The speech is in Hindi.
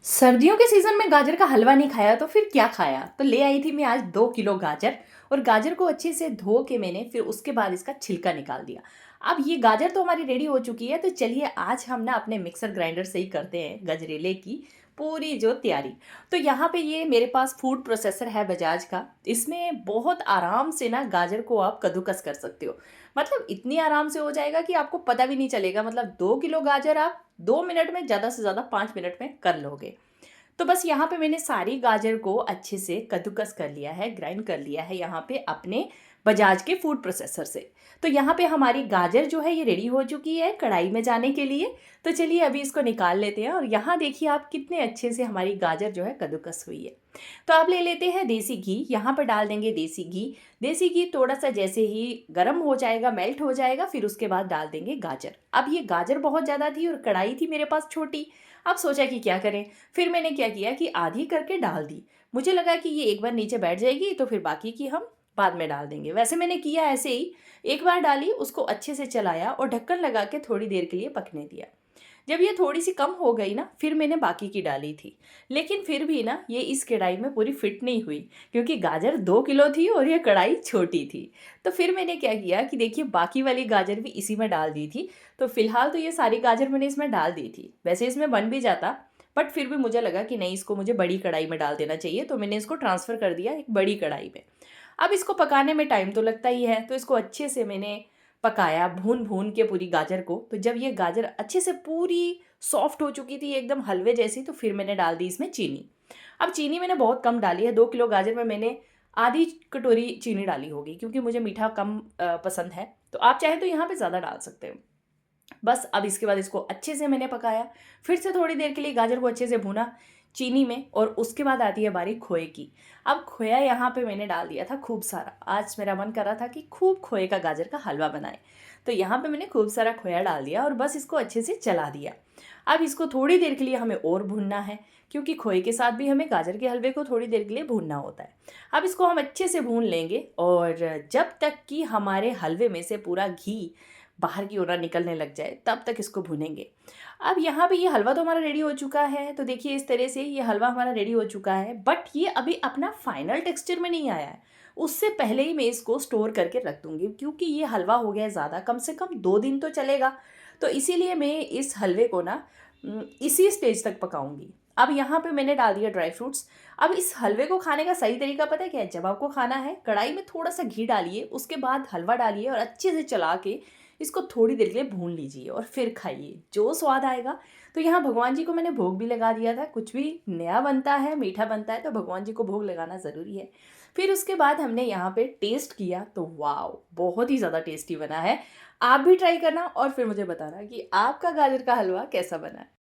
सर्दियों के सीज़न में गाजर का हलवा नहीं खाया तो फिर क्या खाया? तो ले आई थी मैं आज 2 किलो गाजर और गाजर को अच्छे से धो के मैंने फिर उसके बाद इसका छिलका निकाल दिया। अब ये गाजर तो हमारी रेडी हो चुकी है, तो चलिए आज हम ना अपने मिक्सर ग्राइंडर से ही करते हैं गजरेले की पूरी जो तैयारी। तो यहाँ पे ये मेरे पास फूड प्रोसेसर है बजाज का। इसमें बहुत आराम से ना गाजर को आप कद्दूकस कर सकते हो। मतलब इतनी आराम से हो जाएगा कि आपको पता भी नहीं चलेगा। मतलब 2 किलो गाजर आप 2 मिनट में, ज़्यादा से ज़्यादा 5 मिनट में कर लोगे। तो बस यहाँ पे मैंने सारी गाजर को अच्छे से कद्दूकस कर लिया है, ग्राइंड कर लिया है यहाँ पे अपने बजाज के फूड प्रोसेसर से। तो यहाँ पे हमारी गाजर जो है ये रेडी हो चुकी है कढ़ाई में जाने के लिए। तो चलिए अभी इसको निकाल लेते हैं और यहाँ देखिए आप कितने अच्छे से हमारी गाजर जो है कद्दूकस हुई है। तो अब ले लेते हैं देसी घी, यहाँ पर डाल देंगे देसी घी। देसी घी थोड़ा सा जैसे ही गर्म हो जाएगा, मेल्ट हो जाएगा, फिर उसके बाद डाल देंगे गाजर। अब ये गाजर बहुत ज़्यादा थी और कढ़ाई थी मेरे पास छोटी। अब सोचा कि क्या करें, फिर मैंने क्या किया कि आधी करके डाल दी। मुझे लगा कि ये एक बार नीचे बैठ जाएगी तो फिर बाकी की हम बाद में डाल देंगे। वैसे मैंने किया ऐसे ही, एक बार डाली, उसको अच्छे से चलाया और ढक्कन लगा के थोड़ी देर के लिए पकने दिया। जब ये थोड़ी सी कम हो गई ना, फिर मैंने बाकी की डाली थी। लेकिन फिर भी ना ये इस कढ़ाई में पूरी फिट नहीं हुई, क्योंकि गाजर 2 किलो थी और ये कढ़ाई छोटी थी। तो फिर मैंने क्या किया कि देखिए बाकी वाली गाजर भी इसी में डाल दी थी। तो फिलहाल तो ये सारी गाजर मैंने इसमें डाल दी थी। वैसे इसमें बन भी जाता, बट फिर भी मुझे लगा कि नहीं, इसको मुझे बड़ी कढ़ाई में डाल देना चाहिए, तो मैंने इसको ट्रांसफ़र कर दिया एक बड़ी कढ़ाई में। अब इसको पकाने में टाइम तो लगता ही है, तो इसको अच्छे से मैंने पकाया भून भून के पूरी गाजर को। तो जब ये गाजर अच्छे से पूरी सॉफ्ट हो चुकी थी एकदम हलवे जैसी, तो फिर मैंने डाल दी इसमें चीनी। अब चीनी मैंने बहुत कम डाली है, 2 किलो गाजर में मैंने आधी कटोरी चीनी डाली होगी, क्योंकि मुझे मीठा कम पसंद है। तो आप चाहे तो यहाँ पे ज़्यादा डाल सकते हो। बस अब इसके बाद इसको अच्छे से मैंने पकाया, फिर से थोड़ी देर के लिए गाजर को अच्छे से भूना चीनी में, और उसके बाद आती है बारी खोए की। अब खोया यहाँ पे मैंने डाल दिया था खूब सारा। आज मेरा मन कर रहा था कि खूब खोए का गाजर का हलवा बनाए, तो यहाँ पे मैंने खूब सारा खोया डाल दिया और बस इसको अच्छे से चला दिया। अब इसको थोड़ी देर के लिए हमें और भूनना है, क्योंकि खोए के साथ भी हमें गाजर के हलवे को थोड़ी देर के लिए भूनना होता है। अब इसको हम अच्छे से भून लेंगे, और जब तक कि हमारे हलवे में से पूरा घी बाहर की ओर ना निकलने लग जाए, तब तक इसको भूनेंगे। अब यहाँ पे ये हलवा तो हमारा रेडी हो चुका है। तो देखिए इस तरह से ये हलवा हमारा रेडी हो चुका है, बट ये अभी अपना फाइनल टेक्सचर में नहीं आया है। उससे पहले ही मैं इसको स्टोर करके रख दूँगी, क्योंकि ये हलवा हो गया है ज़्यादा, कम से कम 2 दिन तो चलेगा। तो इसीलिए मैं इस हलवे को ना इसी स्टेज तक पकाऊँगी। अब यहाँ पे मैंने डाल दिया ड्राई फ्रूट्स। अब इस हलवे को खाने का सही तरीका पता है क्या है? जब आपको खाना है, कढ़ाई में थोड़ा-सा घी डालिए, उसके बाद हलवा डालिए और अच्छे से चला के इसको थोड़ी देर के लिए भून लीजिए और फिर खाइए, जो स्वाद आएगा। तो यहाँ भगवान जी को मैंने भोग भी लगा दिया था। कुछ भी नया बनता है, मीठा बनता है, तो भगवान जी को भोग लगाना ज़रूरी है। फिर उसके बाद हमने यहाँ पे टेस्ट किया, तो वाओ! बहुत ही ज़्यादा टेस्टी बना है। आप भी ट्राई करना और फिर मुझे बताना कि आपका गाजर का हलवा कैसा बना है।